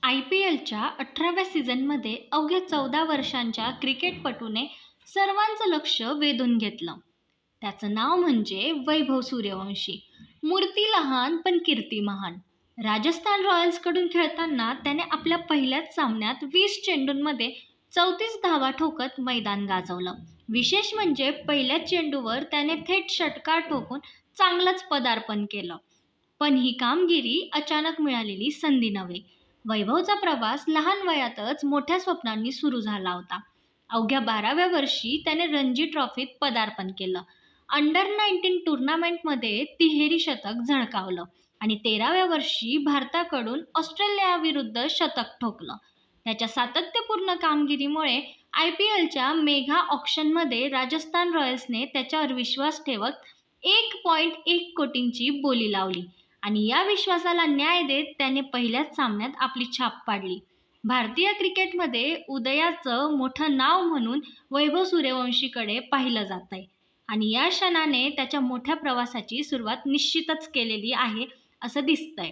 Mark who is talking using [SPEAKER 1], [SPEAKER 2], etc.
[SPEAKER 1] IPLच्या 18व्या सीझनमध्ये अवघ्या 14 वर्षांच्या क्रिकेटपटूने सर्वांचं लक्ष वेधून घेतलं. त्याचं नाव म्हणजे वैभव सूर्यवंशी. मूर्ती लहान पण कीर्ती महान. राजस्थान रॉयल्सकडून खेळताना त्याने आपल्या पहिल्याच सामन्यात 20 चेंडूंमध्ये 34 धावा ठोकत मैदान गाजवलं. विशेष म्हणजे पहिल्याच चेंडूवर त्याने थेट षटकार ठोकून चांगलंच पदार्पण केलं. पण ही कामगिरी अचानक मिळालेली संधी नव्हे. वैभवचा प्रवास लहान वयातच मोठ्या स्वप्नांनी सुरू झाला होता. अवघ्या 12व्या वर्षी त्याने रणजी ट्रॉफीत पदार्पण केलं. अंडर-19 टुर्नामेंटमध्ये तिहेरी शतक झळकावलं आणि 13व्या वर्षी भारताकडून ऑस्ट्रेलियाविरुद्ध शतक ठोकलं. त्याच्या सातत्यपूर्ण कामगिरीमुळे IPLच्या मेगा ऑक्शनमध्ये राजस्थान रॉयल्सने त्याच्यावर विश्वास ठेवत 1.1 कोटींची बोली लावली आणि या विश्वासाला न्याय देत त्याने पहिल्याच सामन्यात आपली छाप पाडली. भारतीय क्रिकेटमध्ये उदयाचं मोठं नाव म्हणून वैभव सूर्यवंशीकडे पाहिलं जातंय आणि या क्षणाने त्याच्या मोठ्या प्रवासाची सुरुवात निश्चितच केलेली आहे असं दिसतंय.